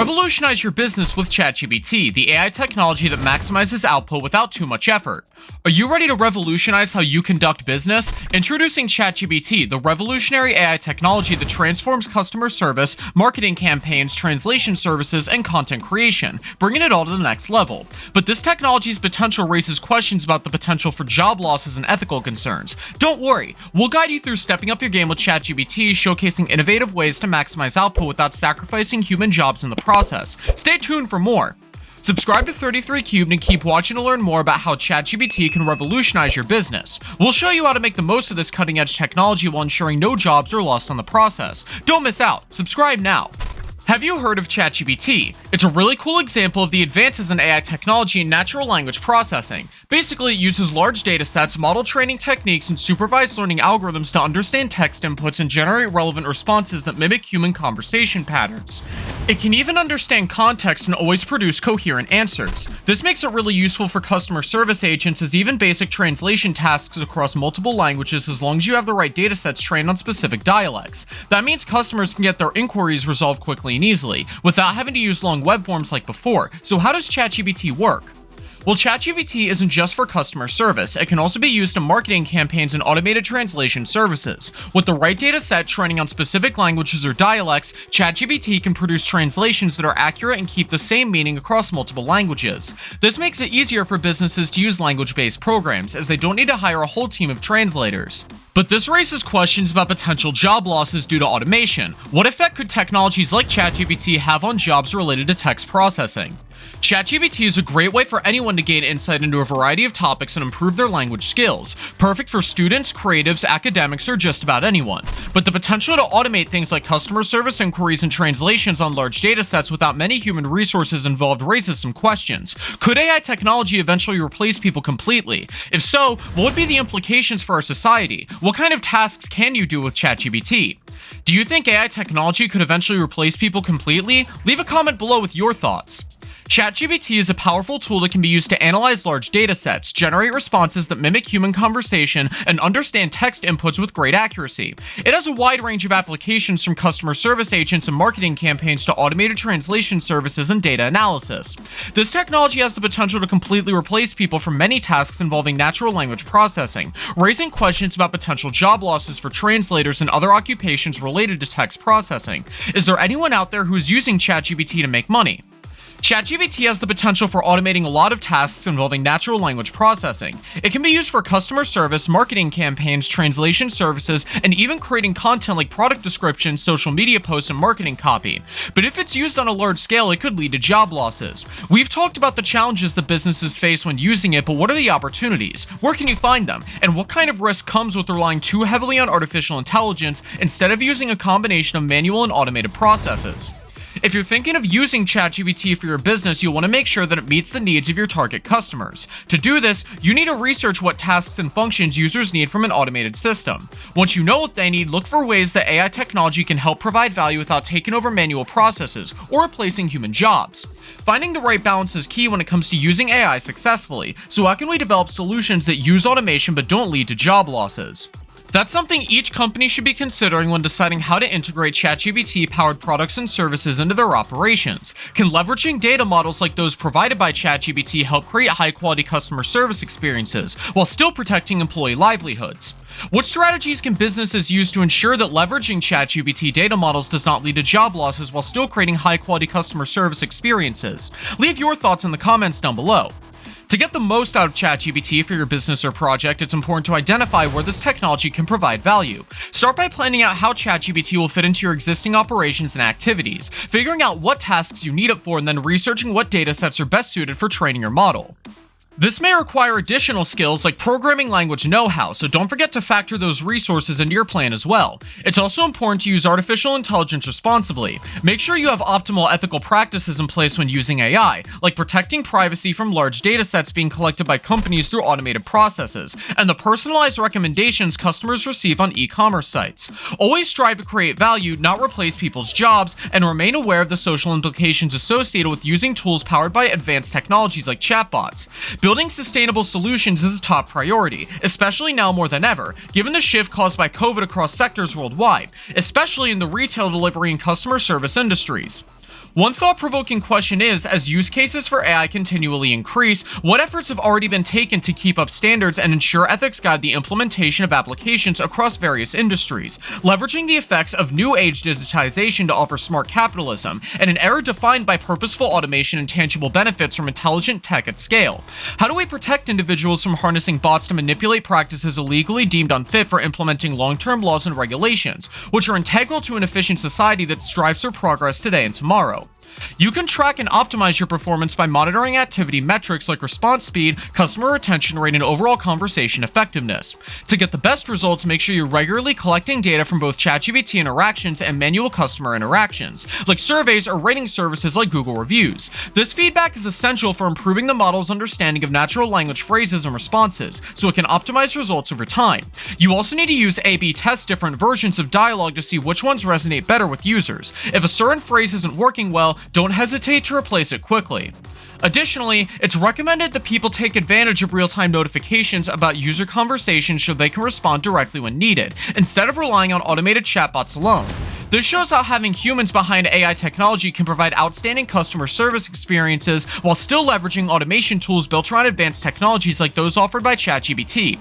Revolutionize your business with ChatGPT, the AI technology that maximizes output without too much effort. Are you ready to revolutionize how you conduct business? Introducing ChatGPT, the revolutionary AI technology that transforms customer service, marketing campaigns, translation services, and content creation, bringing it all to the next level. But this technology's potential raises questions about the potential for job losses and ethical concerns. Don't worry, we'll guide you through stepping up your game with ChatGPT, showcasing innovative ways to maximize output without sacrificing human jobs in the process. Stay tuned for more. Subscribe to 33 Cubed and keep watching to learn more about how ChatGPT can revolutionize your business. We'll show you how to make the most of this cutting-edge technology while ensuring no jobs are lost on the process. Don't miss out. Subscribe now. Have you heard of ChatGPT? It's a really cool example of the advances in AI technology and natural language processing. Basically, it uses large datasets, model training techniques, and supervised learning algorithms to understand text inputs and generate relevant responses that mimic human conversation patterns. It can even understand context and always produce coherent answers. This makes it really useful for customer service agents, as even basic translation tasks across multiple languages as long as you have the right datasets trained on specific dialects. That means customers can get their inquiries resolved quickly and easily, without having to use long web forms like before. So how does ChatGPT work? Well, ChatGPT isn't just for customer service. It can also be used in marketing campaigns and automated translation services. With the right data set training on specific languages or dialects, ChatGPT can produce translations that are accurate and keep the same meaning across multiple languages. This makes it easier for businesses to use language-based programs, as they don't need to hire a whole team of translators. But this raises questions about potential job losses due to automation. What effect could technologies like ChatGPT have on jobs related to text processing? ChatGPT is a great way for anyone to gain insight into a variety of topics and improve their language skills. Perfect for students, creatives, academics, or just about anyone. But the potential to automate things like customer service inquiries and translations on large datasets without many human resources involved raises some questions. Could AI technology eventually replace people completely? If so, what would be the implications for our society? What kind of tasks can you do with ChatGPT? Do you think AI technology could eventually replace people completely? Leave a comment below with your thoughts. ChatGPT is a powerful tool that can be used to analyze large datasets, generate responses that mimic human conversation, and understand text inputs with great accuracy. It has a wide range of applications, from customer service agents and marketing campaigns to automated translation services and data analysis. This technology has the potential to completely replace people from many tasks involving natural language processing, raising questions about potential job losses for translators and other occupations related to text processing. Is there anyone out there who is using ChatGPT to make money? ChatGPT has the potential for automating a lot of tasks involving natural language processing. It can be used for customer service, marketing campaigns, translation services, and even creating content like product descriptions, social media posts, and marketing copy. But if it's used on a large scale, it could lead to job losses. We've talked about the challenges that businesses face when using it, but what are the opportunities? Where can you find them? And what kind of risk comes with relying too heavily on artificial intelligence instead of using a combination of manual and automated processes? If you're thinking of using ChatGPT for your business, you'll want to make sure that it meets the needs of your target customers. To do this, you need to research what tasks and functions users need from an automated system. Once you know what they need, look for ways that AI technology can help provide value without taking over manual processes or replacing human jobs. Finding the right balance is key when it comes to using AI successfully. So how can we develop solutions that use automation but don't lead to job losses? That's something each company should be considering when deciding how to integrate ChatGPT-powered products and services into their operations. Can leveraging data models like those provided by ChatGPT help create high-quality customer service experiences while still protecting employee livelihoods? What strategies can businesses use to ensure that leveraging ChatGPT data models does not lead to job losses while still creating high-quality customer service experiences? Leave your thoughts in the comments down below. To get the most out of ChatGPT for your business or project, it's important to identify where this technology can provide value. Start by planning out how ChatGPT will fit into your existing operations and activities, figuring out what tasks you need it for, and then researching what datasets are best suited for training your model. This may require additional skills like programming language know-how, so don't forget to factor those resources into your plan as well. It's also important to use artificial intelligence responsibly. Make sure you have optimal ethical practices in place when using AI, like protecting privacy from large datasets being collected by companies through automated processes, and the personalized recommendations customers receive on e-commerce sites. Always strive to create value, not replace people's jobs, and remain aware of the social implications associated with using tools powered by advanced technologies like chatbots. Building sustainable solutions is a top priority, especially now more than ever, given the shift caused by COVID across sectors worldwide, especially in the retail, delivery, and customer service industries. One thought-provoking question is, as use cases for AI continually increase, what efforts have already been taken to keep up standards and ensure ethics guide the implementation of applications across various industries, leveraging the effects of new age digitization to offer smart capitalism, and an era defined by purposeful automation and tangible benefits from intelligent tech at scale? How do we protect individuals from harnessing bots to manipulate practices illegally deemed unfit for implementing long-term laws and regulations, which are integral to an efficient society that strives for progress today and tomorrow? You can track and optimize your performance by monitoring activity metrics like response speed, customer retention rate, and overall conversation effectiveness. To get the best results, make sure you're regularly collecting data from both ChatGPT interactions and manual customer interactions, like surveys or rating services like Google reviews. This feedback is essential for improving the model's understanding of natural language phrases and responses, so it can optimize results over time. You also need to use A/B test different versions of dialogue to see which ones resonate better with users. If a certain phrase isn't working well, don't hesitate to replace it quickly. Additionally, it's recommended that people take advantage of real-time notifications about user conversations so they can respond directly when needed, instead of relying on automated chatbots alone. This shows how having humans behind AI technology can provide outstanding customer service experiences while still leveraging automation tools built around advanced technologies like those offered by ChatGPT.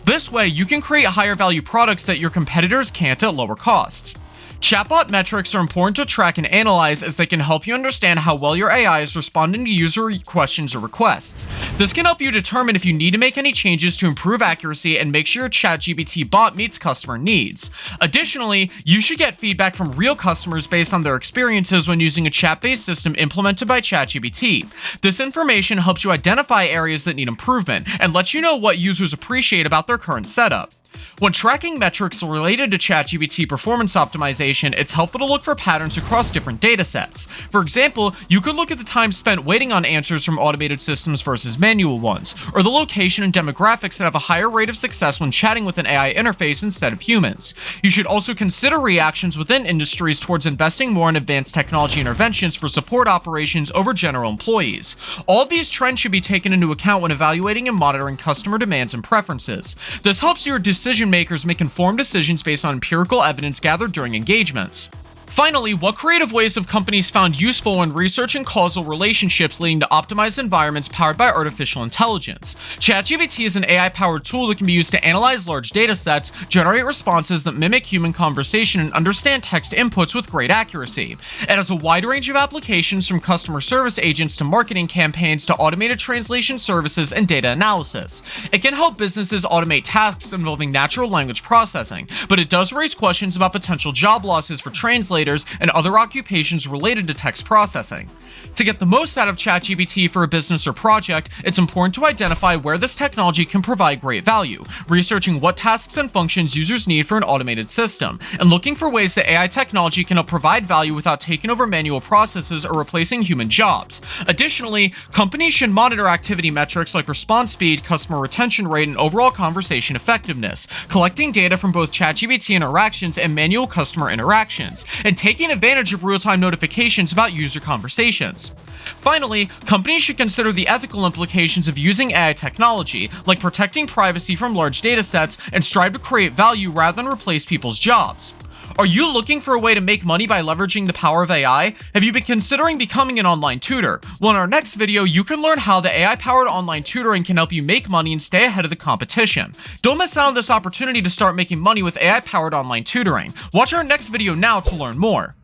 This way, you can create higher value products that your competitors can't at lower costs. Chatbot metrics are important to track and analyze as they can help you understand how well your AI is responding to user questions or requests. This can help you determine if you need to make any changes to improve accuracy and make sure your ChatGPT bot meets customer needs. Additionally, you should get feedback from real customers based on their experiences when using a chat-based system implemented by ChatGPT. This information helps you identify areas that need improvement and lets you know what users appreciate about their current setup. When tracking metrics related to ChatGPT performance optimization, it's helpful to look for patterns across different datasets. For example, you could look at the time spent waiting on answers from automated systems versus manual ones, or the location and demographics that have a higher rate of success when chatting with an AI interface instead of humans. You should also consider reactions within industries towards investing more in advanced technology interventions for support operations over general employees. All of these trends should be taken into account when evaluating and monitoring customer demands and preferences. This helps your decision makers make informed decisions based on empirical evidence gathered during engagements. Finally, what creative ways have companies found useful when researching causal relationships leading to optimized environments powered by artificial intelligence? ChatGPT is an AI-powered tool that can be used to analyze large data sets, generate responses that mimic human conversation, and understand text inputs with great accuracy. It has a wide range of applications from customer service agents to marketing campaigns to automated translation services and data analysis. It can help businesses automate tasks involving natural language processing, but it does raise questions about potential job losses for translators and other occupations related to text processing. To get the most out of ChatGPT for a business or project, it's important to identify where this technology can provide great value, researching what tasks and functions users need for an automated system, and looking for ways that AI technology can help provide value without taking over manual processes or replacing human jobs. Additionally, companies should monitor activity metrics like response speed, customer retention rate, and overall conversation effectiveness, collecting data from both ChatGPT interactions and manual customer interactions, and taking advantage of real-time notifications about user conversations. Finally, companies should consider the ethical implications of using AI technology, like protecting privacy from large datasets, and strive to create value rather than replace people's jobs. Are you looking for a way to make money by leveraging the power of AI? Have you been considering becoming an online tutor? Well, in our next video, you can learn how the AI-powered online tutoring can help you make money and stay ahead of the competition. Don't miss out on this opportunity to start making money with AI-powered online tutoring. Watch our next video now to learn more.